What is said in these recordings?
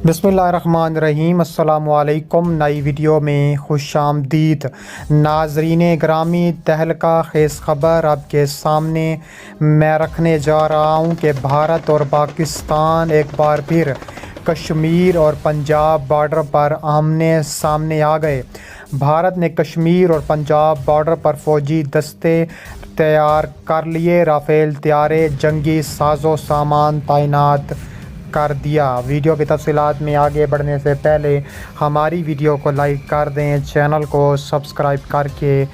बिस्मिल्लाहिर्रहमानिर्रहीम। अस्सलामु अलैकुम। नई वीडियो में खुश आमदीद। नाजरीन ग्रामी, तहलका खेज़ ख़बर आपके सामने मैं रखने जा रहा हूँ कि भारत और पाकिस्तान एक बार फिर कश्मीर और पंजाब बॉर्डर पर आमने सामने आ गए। भारत ने कश्मीर और पंजाब बॉर्डर पर फ़ौजी दस्ते तैयार कर लिए। राफेल तैयारे, जंगी साजो सामान तैनात कर दिया। वीडियो की तफसीलात में आगे बढ़ने से पहले हमारी वीडियो को लाइक कर दें, चैनल को सब्सक्राइब करके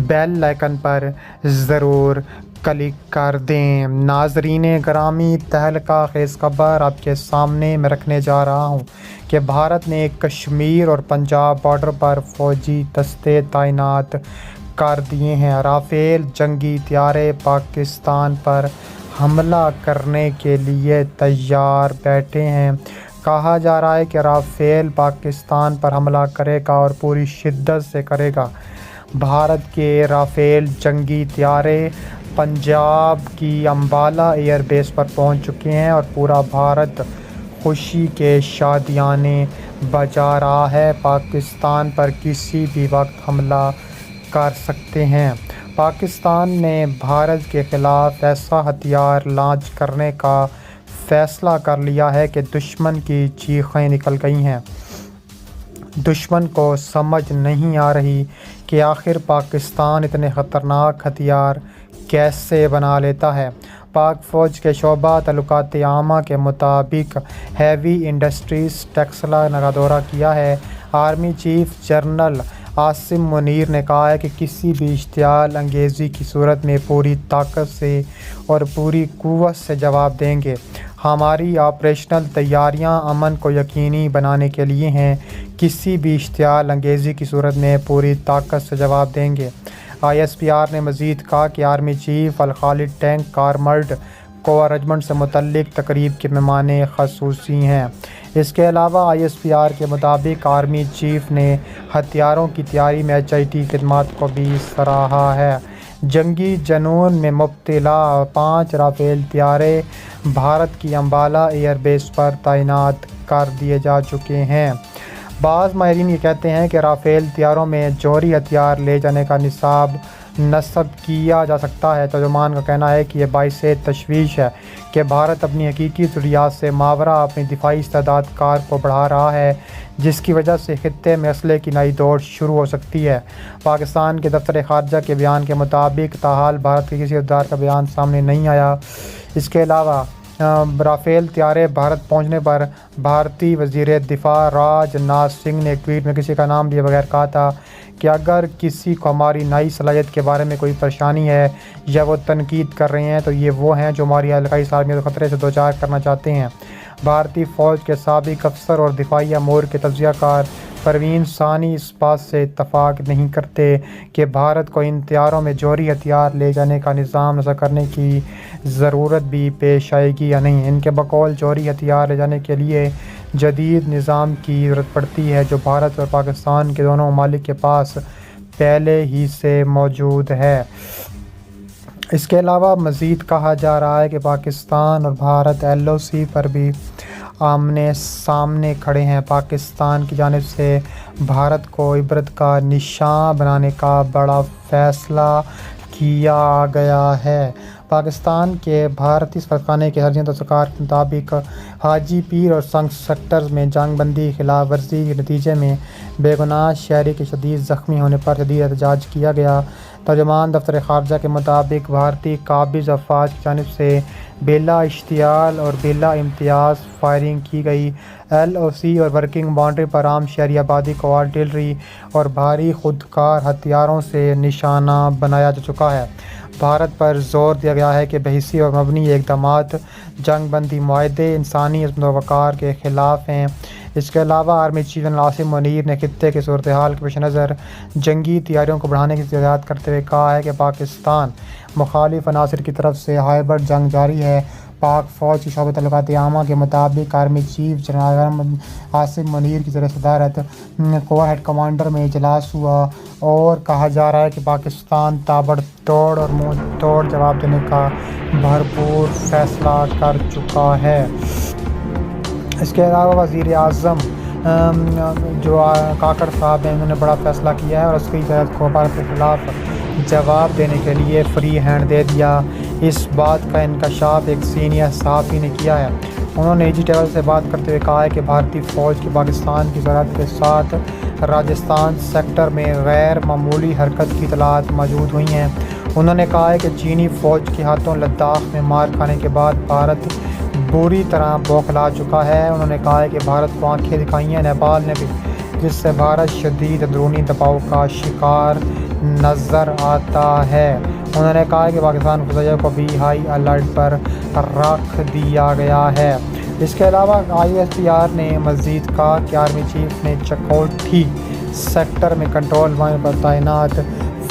बेल आइकन पर ज़रूर क्लिक कर दें। नाजरीन ग्रामी, तहलका खेज़ खबर आपके सामने मैं रखने जा रहा हूँ कि भारत ने कश्मीर और पंजाब बॉर्डर पर फ़ौजी दस्ते तैनात कर दिए हैं। राफेल जंगी तैयारे पाकिस्तान पर हमला करने के लिए तैयार बैठे हैं। कहा जा रहा है कि राफेल पाकिस्तान पर हमला करेगा और पूरी शिद्दत से करेगा। भारत के राफेल जंगी तैयारे पंजाब की अम्बाला एयरबेस पर पहुंच चुके हैं और पूरा भारत खुशी के शादियाने बजा रहा है। पाकिस्तान पर किसी भी वक्त हमला कर सकते हैं। पाकिस्तान ने भारत के ख़िलाफ़ ऐसा हथियार लॉन्च करने का फ़ैसला कर लिया है कि दुश्मन की चीखें निकल गई हैं। दुश्मन को समझ नहीं आ रही कि आखिर पाकिस्तान इतने ख़तरनाक हथियार कैसे बना लेता है। पाक फ़ौज के शोबा तल्लुकात आमा के मुताबिक हैवी इंडस्ट्रीज़ टेक्सला का दौरा किया है। Army chief general Asim Munir ने कहा है कि किसी भी इश्तियाल अंगेज़ी की सूरत में पूरी ताकत से और पूरी क़ुव्वत से जवाब देंगे। हमारी ऑपरेशनल तैयारियां अमन को यकीनी बनाने के लिए हैं। किसी भी इश्तियाल अंगेज़ी की सूरत में पूरी ताकत से जवाब देंगे। ISPR ने मज़ीद कहा कि army chief Al Khalid tank armoured corps regiment से मुतल्लिक तकरीब के मेहमान ख़ुसूसी हैं। इसके अलावा ISPR के मुताबिक आर्मी चीफ ने हथियारों की तैयारी में HIT खिदमात को भी सराहा है। जंगी जनून में मुब्तला 5 राफेल तैयारे भारत की अम्बाला एयरबेस पर तैनात कर दिए जा चुके हैं। बाज़ माहिरीन ये कहते हैं कि राफेल तैयारों में जौहरी हथियार ले जाने का निसाब नस्ब किया जा सकता है। तर्जुमान का कहना है कि यह बाइस तशवीश है कि भारत अपनी हकीकी ज़रूरियात से मावरा अपनी दिफाई इस्तेदाद कार को बढ़ा रहा है, जिसकी वजह से खित्ते में असले की नई दौड़ शुरू हो सकती है। पाकिस्तान के दफ्तर ख़ारजा के बयान के मुताबिक ताहाल भारत के किसी उद्धार का बयान सामने नहीं आया। इसके अलावा राफेल तैयारे भारत पहुंचने पर भारतीय वज़ीर दिफा राजनाथ सिंह ने एक ट्वीट में किसी का नाम लिए बगैर कहा था कि अगर किसी को हमारी नई सलाहियत के बारे में कोई परेशानी है या वो तनकीद कर रहे हैं तो ये वो हैं जो हमारी इलाकाई सालमियत ख़तरे से दोचार करना चाहते हैं। भारतीय फ़ौज के साबिक़ अफसर और दिफाई अमूर के तज्ज़ियाकार परवीन सानी इस बात से इत्तफ़ाक़ नहीं करते कि भारत को इन तैयारों में जौहरी हथियार ले जाने का निज़ाम नस्ब करने की ज़रूरत भी पेश आएगी या नहीं। इनके बकौल जौहरी हथियार ले जाने के लिए जदीद निज़ाम की ज़रूरत पड़ती है जो भारत और पाकिस्तान के दोनों ममालिक के पास पहले ही से मौजूद है। इसके अलावा मज़ीद कहा जा रहा है कि पाकिस्तान और भारत LOC पर भी आमने सामने खड़े हैं। पाकिस्तान की जानिब से भारत को इबरत का निशान बनाने का बड़ा फ़ैसला किया गया है। पाकिस्तान के भारतीय सफारतखाने के हरजियत तस्कार के मुताबिक हाजी पीर और संग सेक्टर्स में जंग बंदी की खिलाफ वर्जी के नतीजे में बेगुनाह शहरी के शदीद ज़ख्मी होने पर शदीद एहतजाज किया गया। तर्जुमान दफ्तर ख़ारजा के मुताबिक भारतीय काबिज़ अफवाज की जानिब से बिला इश्तियाल और बिला इम्तियाज़ फायरिंग की गई। LOC और वर्किंग बाउंड्री पर आम शहरी आबादी को आर्टिलरी और भारी खुदकार हथियारों से निशाना बनाया जा चुका है। भारत पर जोर दिया गया है कि बहिसी और मबनी इक़दामात जंग बंदी मुआहदे इंसानी इज़्ज़त व वक़ार के ख़िलाफ़ हैं। इसके अलावा army chief general Asim Munir ने खित्ते की सूरत हाल के पेश नज़र जंगी तैयारियों को बढ़ाने की हिदायत करते हुए कहा है कि पाकिस्तान मुखालिफ अनासर की तरफ से हाइब्रिड जंग जारी है। पाक फ़ौज की शोबा तल्लुकात आमा के मुताबिक army chief general Asim Munir की सदारत कोर हेड कमांडर में इजलास हुआ और कहा जा रहा है कि पाकिस्तान ताबड़तोड़ और मुँह तोड़ जवाब देने का भरपूर फ़ैसला कर चुका है। اس کے علاوہ وزیر اعظم جو کاکڑ صاحب ہیں، انہوں نے بڑا فیصلہ کیا ہے اور عسکری جہاد کو بھارت کے خلاف جواب دینے کے لیے فری ہینڈ دے دیا۔ اس بات کا انکشاف ایک سینئر صحافی نے کیا ہے۔ انہوں نے نجی ٹیلی سے بات کرتے ہوئے کہا ہے کہ بھارتی فوج کی پاکستان کی سرحد کے ساتھ راجستھان سیکٹر میں غیر معمولی حرکت کی اطلاعات موجود ہوئی ہیں۔ انہوں نے کہا ہے کہ چینی فوج کے ہاتھوں لداخ میں مار کھانے کے بعد بھارت بری طرح بوکھلا چکا ہے۔ انہوں نے کہا ہے کہ بھارت کو آنکھیں دکھائی ہیں نیپال نے بھی، جس سے بھارت شدید اندرونی دباؤ کا شکار نظر آتا ہے۔ انہوں نے کہا ہے کہ پاکستان فضائیہ کو بھی ہائی الرٹ پر رکھ دیا گیا ہے۔ اس کے علاوہ ISPR نے مزید کہا کہ آرمی چیف نے چکوٹھی سیکٹر میں کنٹرول پوائنٹ پر تعینات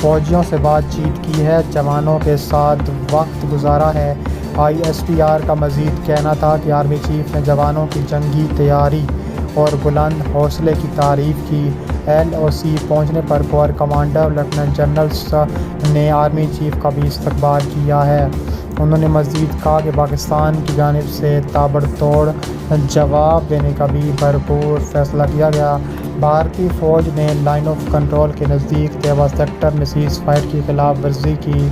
فوجیوں سے بات چیت کی ہے، جوانوں کے ساتھ وقت گزارا ہے۔ ISPR کا مزید کہنا تھا کہ آرمی چیف نے جوانوں کی جنگی تیاری اور بلند حوصلے کی تعریف کی۔ LOC پہنچنے پر کور کمانڈر لیفٹیننٹ جنرل نے آرمی چیف کا بھی استقبال کیا ہے۔ انہوں نے مزید کہا کہ پاکستان کی جانب سے تابڑتوڑ جواب دینے کا بھی بھرپور فیصلہ کیا گیا۔ بھارتی فوج نے لائن آف کنٹرول کے نزدیک تیوا سیکٹر میں سیز فائر کی خلاف ورزی کی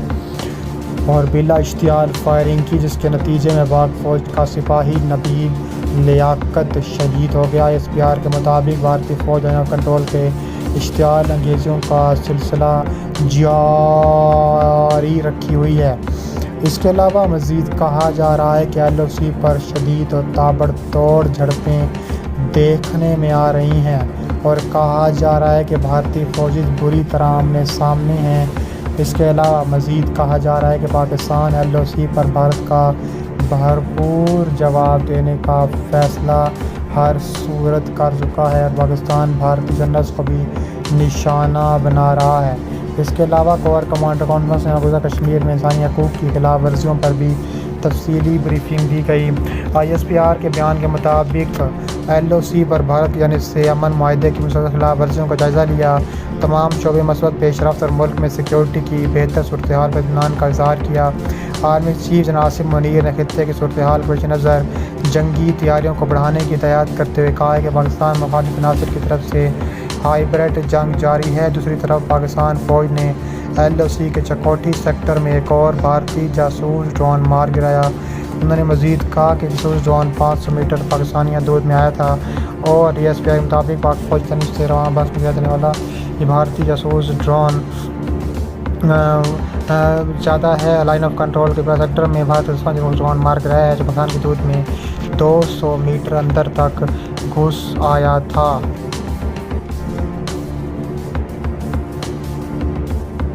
اور بلا اشتعال فائرنگ کی، جس کے نتیجے میں پاک فوج کا سپاہی نبیل لیاقت شہید ہو گیا۔ ISPR کے مطابق بھارتی فوج لائن آف کنٹرول کے اشتعال انگیزیوں کا سلسلہ جاری رکھی ہوئی ہے۔ اس کے علاوہ مزید کہا جا رہا ہے کہ LOC پر شدید اور تابڑتوڑ جھڑپیں دیکھنے میں آ رہی ہیں اور کہا جا رہا ہے کہ بھارتی فوجی بری طرح آمنے سامنے ہیں۔ اس کے علاوہ مزید کہا جا رہا ہے کہ پاکستان LOC پر بھارت کا بھرپور جواب دینے کا فیصلہ ہر صورت کر چکا ہے اور پاکستان بھارتی جنرلز کو بھی نشانہ بنا رہا ہے۔ اس کے علاوہ کور کمانڈر کانفرنس میں مقبوضہ کشمیر میں انسانی حقوق کی خلاف ورزیوں پر بھی تفصیلی بریفنگ دی گئی۔ ISPR کے بیان کے مطابق LOC پر بھارت کی جانب سے امن معاہدے کی مسلسل خلاف ورزیوں کا جائزہ لیا، تمام شعبے مثبت پیش رفت اور ملک میں سیکیورٹی کی بہتر صورتحال پر اطمینان کا اظہار کیا۔ Army chief general Asim Munir نے خطے کی صورتحال پیش نظر جنگی تیاریوں کو بڑھانے کی ہدایت کرتے ہوئے کہا ہے کہ پاکستان مخالف عناصر کی طرف سے ہائبرڈ جنگ جاری ہے۔ دوسری طرف پاکستان فوج نے LOC کے چکوٹھی سیکٹر میں ایک اور بھارتی جاسوس ڈرون مار گرایا۔ انہوں نے مزید کہا کہ جاسوس ڈرون 500 میٹر پاکستانی حدود میں آیا تھا اور ISPR کے مطابق پاک فوج کی جانب سے رواں بس میں جانے والا یہ بھارتی جاسوس ڈرون زیادہ ہے۔ لائن آف کنٹرول کے سیکٹر میں بھارت جاسوس ڈرون مار گرایا ہے جو پاکستان کی حدود میں 200 میٹر اندر تک گھس آیا تھا۔